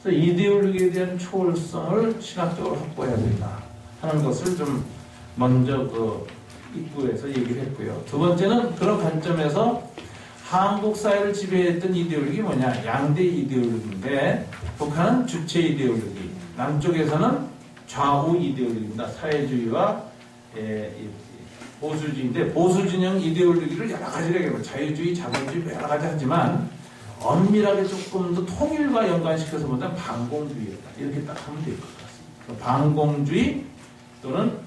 그래서 이데올로기에 대한 초월성을 신학적으로 확보해야 된다 하는 것을 좀 먼저 그 입구에서 얘기를 했고요. 두 번째는 그런 관점에서 한국 사회를 지배했던 이데올로기 뭐냐? 양대 이데올로기인데 북한은 주체 이데올로기, 남쪽에서는 좌우 이데올로기입니다. 사회주의와 보수주의인데 보수 진영 이데올로기를 여러 가지로 얘기해요. 자유주의, 자본주의 여러 가지 하지만 엄밀하게 조금 더 통일과 연관시켜서 보면 반공주의였다. 이렇게 딱 하면 될 것 같습니다. 반공주의 또는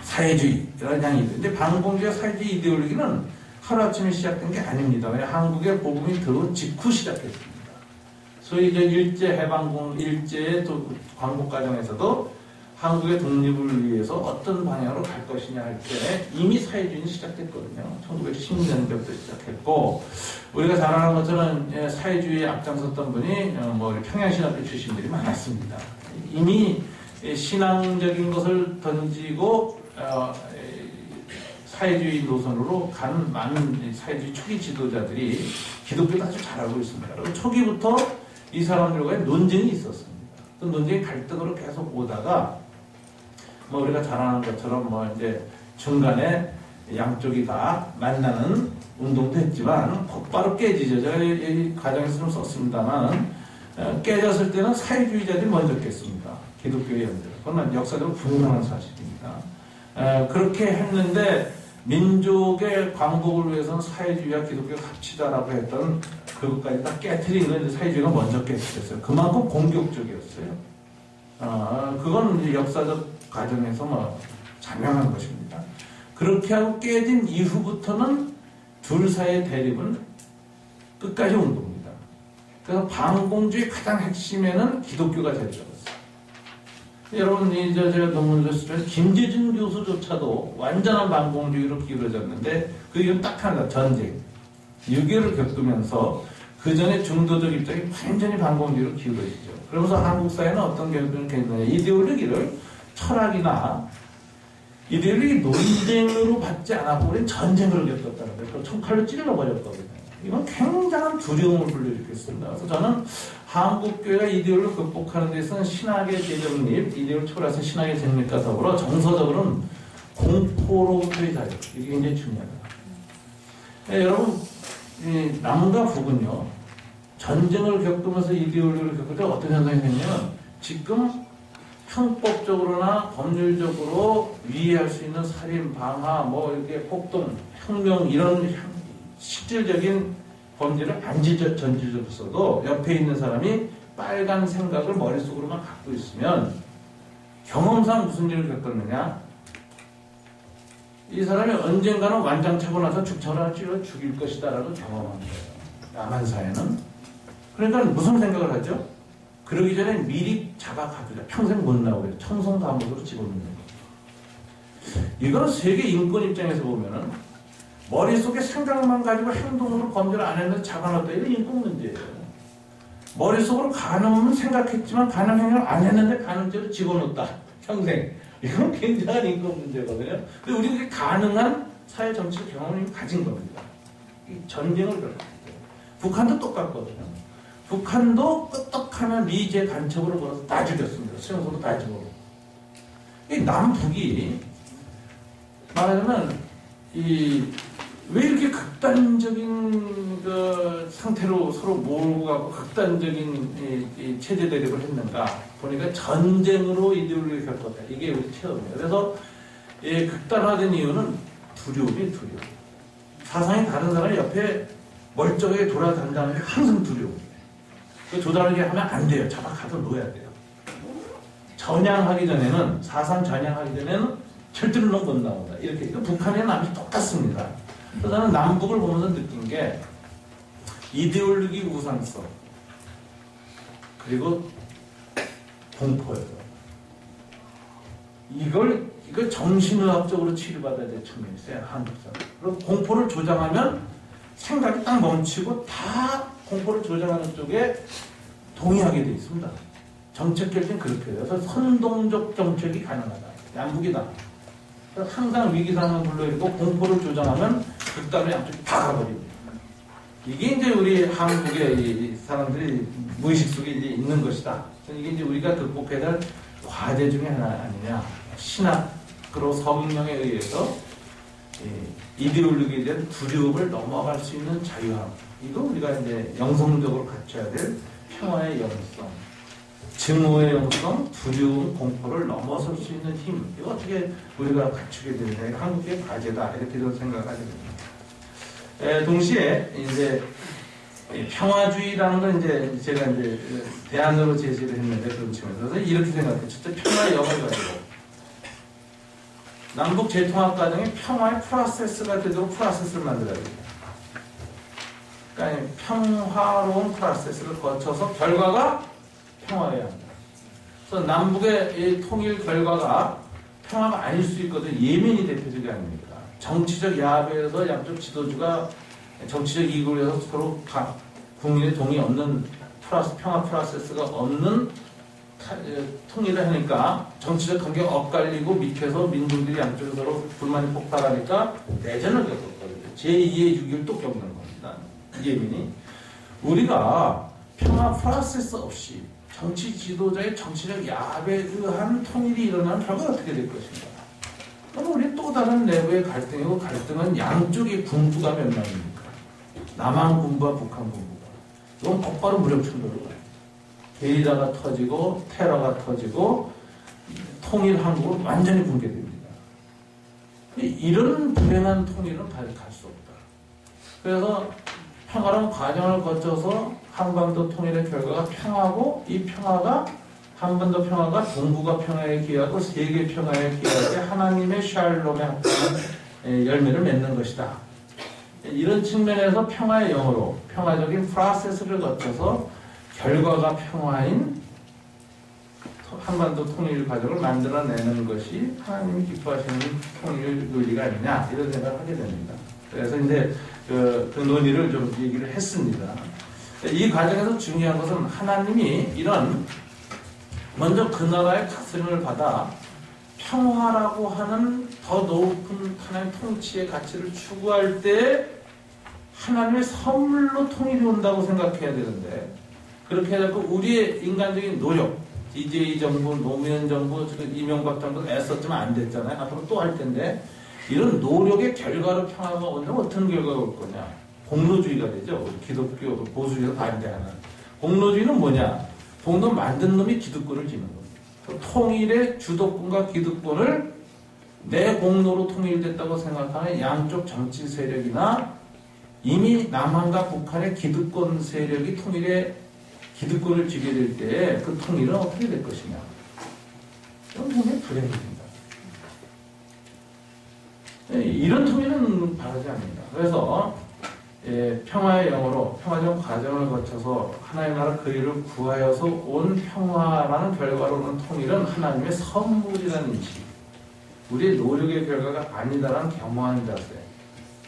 사회주의 이런 양이 있는데 반공주의와 사회주의 이데올로기는 하루아침에 시작된 게 아닙니다. 왜냐 한국의 복음이 들어온 직후 시작했습니다. 소위 이제 일제의 광복 과정에서도 한국의 독립을 위해서 어떤 방향으로 갈 것이냐 할 때 이미 사회주의는 시작됐거든요. 1910년대부터 시작했고 우리가 잘 아는 것처럼 사회주의에 앞장섰던 분이 평양신학교 출신들이 많았습니다. 이미 신앙적인 것을 던지고 사회주의 노선으로 간 많은 사회주의 초기 지도자들이 기독교를 아주 잘 알고 있습니다. 그리고 초기부터 이 사람들과의 논쟁이 있었습니다. 그 논쟁이 갈등으로 계속 오다가 우리가 잘 아는 것처럼 이제 중간에 양쪽이 다 만나는 운동도 했지만 곧바로 깨지죠. 제가 이 과정에서 좀 썼습니다만 깨졌을 때는 사회주의자들이 먼저 깼습니다. 기독교의 연대. 그건 역사적으로 분명한 사실입니다. 그렇게 했는데 민족의 광복을 위해서는 사회주의와 기독교가 합치다라고 했던 그것까지 다 깨트리는 사회주의가 먼저 깨트렸어요. 그만큼 공격적이었어요. 그건 이제 역사적 과정에서 자명한 것입니다. 그렇게 하고 깨진 이후부터는 둘 사이의 대립은 끝까지 온 겁니다. 그래서 반공주의 가장 핵심에는 기독교가 들어갔어요. 여러분, 이제 제가 논문을 썼을 때 김재준 교수조차도 완전한 반공주의로 기울어졌는데 그 이유는 딱 하나, 전쟁. 6.25를 겪으면서 그 전에 중도적 입장이 완전히 반공주의로 기울어지죠. 그러면서 한국 사회는 어떤 결정을 했느냐. 이데올로기를 철학이나 이데올로기 논쟁으로 받지 않았고 우리는 전쟁을 겪었다는 거예요. 그걸 총칼로 찔러버렸거든요. 이건 굉장한 두려움을 불러일으켰습니다. 그래서 저는 한국교회가 이데올로기를 극복하는 데 있어서는 신학의 재정립, 이데올로기 초월해서 신학의 재정립과 더불어 정서적으로는 공포로부터의 자유. 이게 굉장히 중요하다. 네, 여러분, 남과 북은요, 전쟁을 겪으면서 이데올로기를 겪을 때 어떤 현상이 생기냐면 지금 형법적으로나 법률적으로 위의할 수 있는 살인, 방화, 이렇게 폭동, 혁명 이런 실질적인 범죄를 안 저질렀어도 옆에 있는 사람이 빨간 생각을 머릿속으로만 갖고 있으면 경험상 무슨 일을 겪었느냐? 이 사람이 언젠가는 완장 차고 나서 죽처럼 하나 찔러 죽일 것이다라고 경험한 거예요. 남한 사회는. 그러니까 무슨 생각을 하죠? 그러기 전에 미리 잡아가두자. 평생 못 나오게. 청송 감옥으로 집어넣는 거예요. 이거는 세계 인권 입장에서 보면은 머릿속에 생각만 가지고 행동으로 범죄를 안 했는데 잡아놨다. 이건 인권 문제예요. 머릿속으로 가늠은 생각했지만 가늠 행위를 안 했는데 가늠죄로 집어넣었다. 평생. 이건 굉장한 인권 문제거든요. 근데 우리는 가능한 사회 정치 경험을 가진 겁니다. 이 전쟁을 겪었기 때문에. 북한도 똑같거든요. 북한도 끄떡하면 미제 간첩으로 걸어서 다 죽였습니다. 수용소도 다 죽었고. 이 남북이 말하자면 왜 이렇게 극단적인 상태로 서로 몰고 가고 극단적인 체제 대립을 했는가 보니까 전쟁으로 이데올로기를 겪었다. 이게 우리 체험이에요. 그래서 극단화된 이유는 두려움이 두려움. 사상이 다른 사람이 옆에 멀쩡하게 돌아다닌다는 게 항상 두려움이에요. 그 조달하게 하면 안 돼요. 잡아 가둬 놓아야 돼요. 전향하기 전에는, 사상 전향하기 전에는 절대로 넌 못 나온다. 이렇게. 북한이나 남이 똑같습니다. 그래서 저는 남북을 보면서 느낀 게 이데올로기 우상성 그리고 공포예요. 이걸 정신의학적으로 치료받아야 될 측면이 있어요. 한국 사람. 그리고 공포를 조장하면 생각이 딱 멈추고 다 공포를 조장하는 쪽에 동의하게 돼 있습니다. 정책 결정 그렇게 해요. 그래서 선동적 정책이 가능하다. 양국이다. 항상 위기 상황을 불러일으키고 공포를 조장하면 극단으로 양쪽이 다 가버립니다. 이게 이제 우리 한국의 사람들이 무의식 속에 이제 있는 것이다. 이게 이제 우리가 극복해야 될 과제 중에 하나 아니냐. 신학으로 성령에 의해서 이데올로기에 대한 두려움을 넘어갈 수 있는 자유함. 이거 우리가 이제 영성적으로 갖춰야 될 평화의 영성, 증오의 영성, 두려움, 공포를 넘어설 수 있는 힘. 이거 어떻게 우리가 갖추게 되냐. 한국의 과제다. 이렇게 좀 생각하게 됩니다. 동시에 이제 평화주의라는 건 이제 제가 이제 대안으로 제시를 했는데 그런 측면에서 이렇게 생각해요. 첫째 평화의 영을 가지고 남북 재통합 과정에 평화의 프로세스가 되도록 프로세스를 만들어야 됩니다. 그러니까 평화로운 프로세스를 거쳐서 결과가 평화여야 합니다. 그래서 남북의 이 통일 결과가 평화가 아닐 수 있거든요. 예멘이 대표적이 아닙니까? 정치적 야합에서 양쪽 지도주가 정치적 이익을 위해서 서로 국민의 동의 없는 평화 프로세스가 없는 통일을 하니까 정치적 관계가 엇갈리고 밑에서 민중들이 양쪽에서 서로 불만이 폭발하니까 내전을 겪었거든요. 제2의 6.1을 또 겪는 겁니다. 예민이. 우리가 평화 프로세스 없이 정치 지도자의 정치적 야합에 의한 통일이 일어나면 결과가 어떻게 될 것인가. 그럼 우리 또 다른 내부의 갈등이고 갈등은 양쪽의 군부가 몇 명입니까? 남한 군부와 북한 군부가. 이건 곧바로 무력 충돌을 가요. 게리라가 터지고 테러가 터지고 통일 한국은 완전히 붕괴됩니다. 이런 불행한 통일은 갈 수 없다. 그래서 평화로운 과정을 거쳐서 한반도 통일의 결과가 평화고 이 평화가 한반도 평화가 동북아 평화에 기여하고 세계 평화에 기여하게 하나님의 샬롬에 합당한 열매를 맺는 것이다. 이런 측면에서 평화의 영으로 평화적인 프로세스를 거쳐서 결과가 평화인 한반도 통일 과정을 만들어내는 것이 하나님이 기뻐하시는 통일 논리가 아니냐 이런 생각을 하게 됩니다. 그래서 이제 그 논의를 좀 얘기를 했습니다. 이 과정에서 중요한 것은 하나님이 이런 먼저 그 나라의 다스림을 받아 평화라고 하는 더 높은 하나님의 통치의 가치를 추구할 때 하나님의 선물로 통일이 온다고 생각해야 되는데 그렇게 해서 우리의 인간적인 노력, DJ 정부, 노무현 정부, 이명박 정부 애썼지만 안 됐잖아요. 앞으로 또 할 텐데 이런 노력의 결과로 평화가 온다면 어떤 결과가 올 거냐? 공로주의가 되죠. 기독교 보수주의가 반대하는. 공로주의는 뭐냐? 공로 만든 놈이 기득권을 지는 겁니다. 통일의 주도권과 기득권을 내 공로로 통일됐다고 생각하는 양쪽 정치 세력이나 이미 남한과 북한의 기득권 세력이 통일의 기득권을 쥐게 될 때 그 통일은 어떻게 될 것이냐. 이건 굉장히 불행입니다. 이런 통일은 바라지 않습니다. 그래서 평화의 영으로 평화적 과정을 거쳐서 하나님 나라 그 일을 구하여서 온 평화라는 결과로 오는 통일은 하나님의 선물이라는 인식, 우리의 노력의 결과가 아니다라는 겸허한 자세,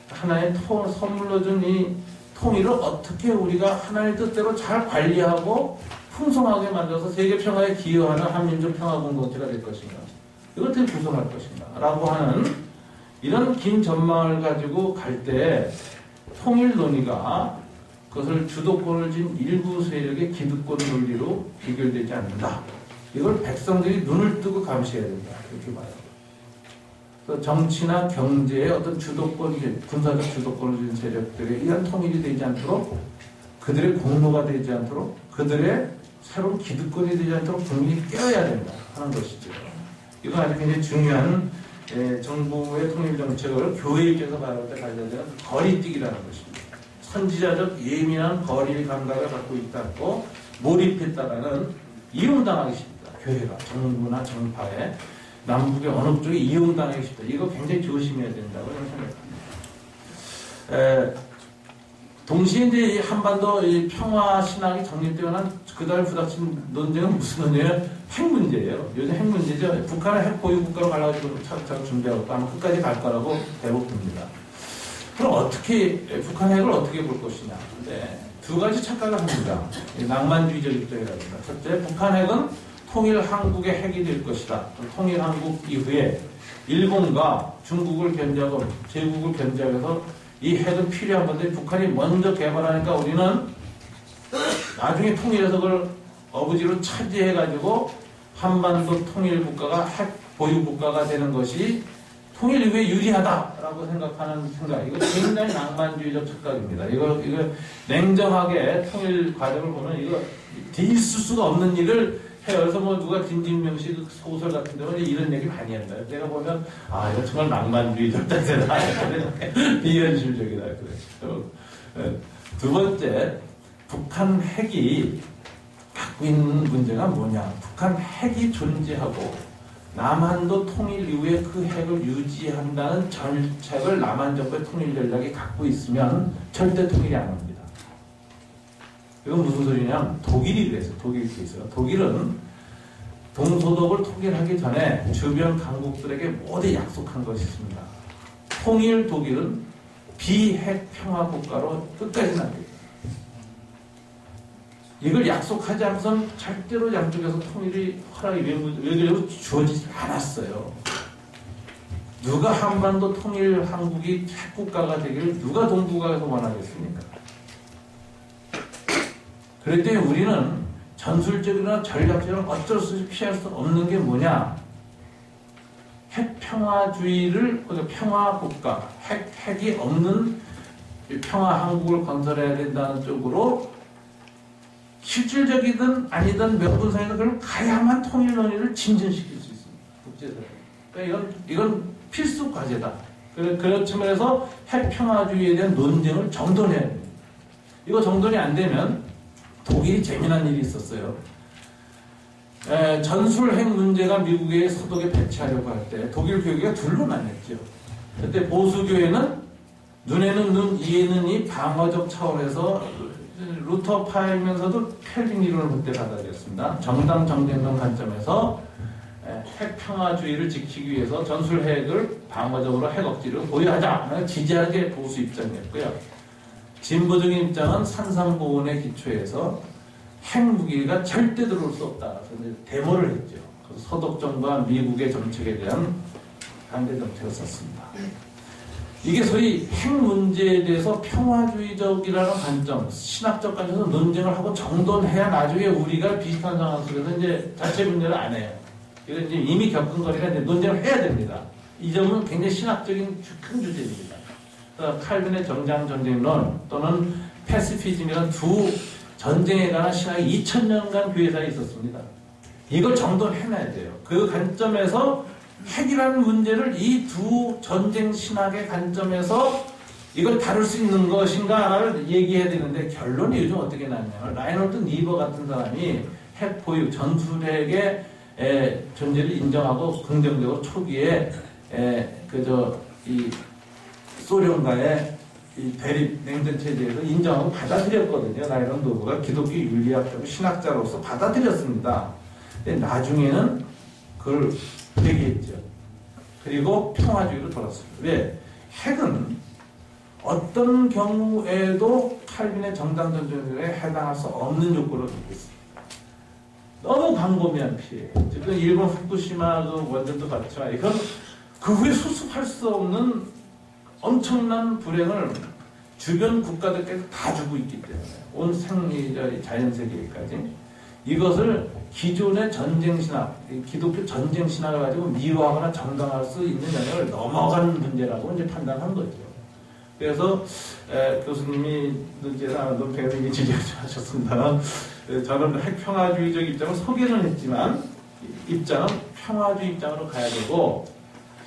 하나의 선물로 준 이 통일을 어떻게 우리가 하나님의 뜻대로 잘 관리하고 풍성하게 만들어서 세계 평화에 기여하는 한민족 평화 공동체가 될 것인가, 이걸 어떻게 구성할 것인가 라고 하는 이런 긴 전망을 가지고 갈 때 통일 논의가 그것을 주도권을 쥔 일부 세력의 기득권 논리로 비결되지 않는다. 이걸 백성들이 눈을 뜨고 감시해야 된다. 이렇게 봐요. 그래서 정치나 경제의 어떤 주도권, 군사적 주도권을 쥔 세력들에 의한 통일이 되지 않도록, 그들의 공로가 되지 않도록, 그들의 새로운 기득권이 되지 않도록 국민이 깨어야 된다 하는 것이죠. 이건 아주 굉장히 중요한 정부의 통일 정책을 교회 입장에서 바라볼 때 가져야 되는 거리뛰기라는 것입니다. 선지자적 예민한 거리 감각을 갖고 있다고 몰입했다가는 이용당하기 쉽다. 교회가 정부나 정파에 남북의 어느 쪽에 이용당하기 쉽다. 이거 굉장히 조심해야 된다고 생각합니다. 동시에 이제 한반도 평화 신학이 정립되거나 그다음에 부닥친 논쟁은 무슨 논쟁이에요? 핵 문제예요. 요즘 핵 문제죠. 북한을 핵 보유 국가로 가려가지고 차곡차곡 준비하고 아마 끝까지 갈 거라고 대복됩니다. 그럼 어떻게 북한 핵을 어떻게 볼 것이냐? 두 가지 착각을 합니다. 낭만주의적 입장이랍니다. 첫째, 북한 핵은 통일 한국의 핵이 될 것이다. 통일 한국 이후에 일본과 중국을 견제하고 제국을 견제해서 이 핵은 필요한 건데 북한이 먼저 개발하니까 우리는 나중에 통일해서 그걸 어부지로 차지해가지고 한반도 통일 국가가 핵 보유 국가가 되는 것이 통일 이후에 유리하다라고 생각하는 생각, 이거 굉장히 낭만주의적 착각입니다. 이거 냉정하게 통일 과정을 보면 이거 있을 수가 없는 일을 해요. 그래서 뭐 누가 김진명 씨 소설 같은 데는 이런 얘기 많이 한다. 내가 보면 아 이거 정말 낭만주의적 자세다. 비현실적이다. 그래. 두 번째, 북한 핵이 갖고 있는 문제가 뭐냐? 북한 핵이 존재하고 남한도 통일 이후에 그 핵을 유지한다는 정책을 남한 정부의 통일 전략이 갖고 있으면 절대 통일이 안 합니다. 이건 무슨 소리냐면 독일이 그랬어요. 독일이 그랬어요. 독일은 동서독을 통일하기 전에 주변 강국들에게 모두 약속한 것이 있습니다. 통일 독일은 비핵 평화 국가로 끝까지 남깁니다. 이걸 약속하지 않고선 절대로 양쪽에서 통일이 허락이 외교적으로 주어지지 않았어요. 누가 한반도 통일 한국이 핵국가가 되기를 누가 동북아에서 원하겠습니까? 그럴 때 우리는 전술적이나 전략적으로 어쩔 수 없이 피할 수 없는 게 뭐냐? 핵평화주의를, 평화국가, 핵이 없는 평화 한국을 건설해야 된다는 쪽으로 실질적이든 아니든 명분상에서 그걸 가야만 통일 논의를 진전시킬 수 있습니다. 국제사회. 그러니까 이건 필수 과제다. 그런 측면에서 핵평화주의에 대한 논쟁을 정돈해야 됩니다. 이거 정돈이 안 되면 독일이 재미난 일이 있었어요. 전술 핵 문제가 미국의 서독에 배치하려고 할 때 독일 교회가 둘로 나뉘었죠. 그때 보수교회는 눈에는 눈, 이에는 이 방어적 차원에서 루터파이면서도 켈빈 이론을 그때 받아들였습니다. 정당 정쟁론 관점에서 핵평화주의를 지키기 위해서 전술 핵을 방어적으로 핵 억지를 보유하자. 지지하는 게 보수 입장이었고요. 진보적인 입장은 산상보훈의 기초에서 핵무기가 절대 들어올 수 없다. 그래서 데모를 했죠. 그래서 서독 정부와 미국의 정책에 대한 반대 정책을 썼습니다. 이게 소위 핵 문제에 대해서 평화주의적이라는 관점, 신학적 관점에서 논쟁을 하고 정돈해야 나중에 우리가 비슷한 상황 속에서 이제 자체 분열을 안 해요. 이건 이제 이미 겪은 거니까 이제 논쟁을 해야 됩니다. 이 점은 굉장히 신학적인 큰 주제입니다. 칼빈의 정장 전쟁론 또는 패시피즘이라는 두 전쟁에 관한 신학이 2000년간 교회사에 있었습니다. 이걸 정돈해놔야 돼요. 그 관점에서 핵이라는 문제를 이 두 전쟁 신학의 관점에서 이걸 다룰 수 있는 것인가를 얘기해야 되는데 결론이 요즘 어떻게 났냐면 라이놀드 니버 같은 사람이 핵 보유, 전술핵의 존재를 인정하고 긍정적으로 초기에 이 소련과의 이 대립 냉전 체제에서 인정하고 받아들였거든요. 라이놀드 니버가 기독교 윤리학자고 신학자로서 받아들였습니다. 근데 나중에는 그걸 얘기했죠. 그리고 평화주의로 돌았습니다. 왜? 핵은 어떤 경우에도 칼빈의 정당 전쟁에 해당할 수 없는 요구를 두고 있습니다. 너무 광범위한 피해. 지금 일본 후쿠시마 그 원전도 봤지만 이건 그 후에 수습할 수 없는 엄청난 불행을 주변 국가들께서 다 주고 있기 때문에 온 자연세계까지 이것을 기존의 전쟁신학, 기독교 전쟁신학을 가지고 미화하거나 정당할 수 있는 영역을 넘어간 문제라고 이제 판단한 거죠. 그래서 교수님이 논평에서 이게 지적하셨습니다. 저는 핵평화주의적 입장을 소개는 했지만 입장은 평화주의 입장으로 가야 되고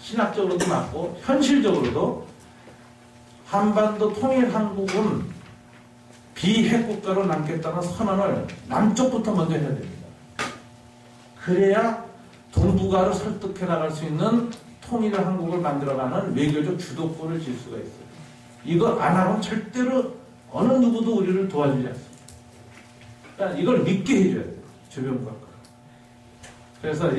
신학적으로도 맞고 현실적으로도 한반도 통일 한국은 비핵 국가로 남겠다는 선언을 남쪽부터 먼저 해야 됩니다. 그래야 동북아를 설득해 나갈 수 있는 통일 한국을 만들어가는 외교적 주도권을 질 수가 있어요. 이거 안 하면 절대로 어느 누구도 우리를 도와주지 않습니다. 그러니까 이걸 믿게 해줘야 돼요. 주변 국가. 그래서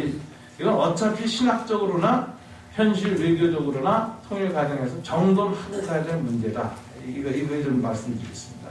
이건 어차피 신학적으로나 현실 외교적으로나 통일 과정에서 정돈하고 가야 될 문제다. 이거 좀 말씀드리겠습니다.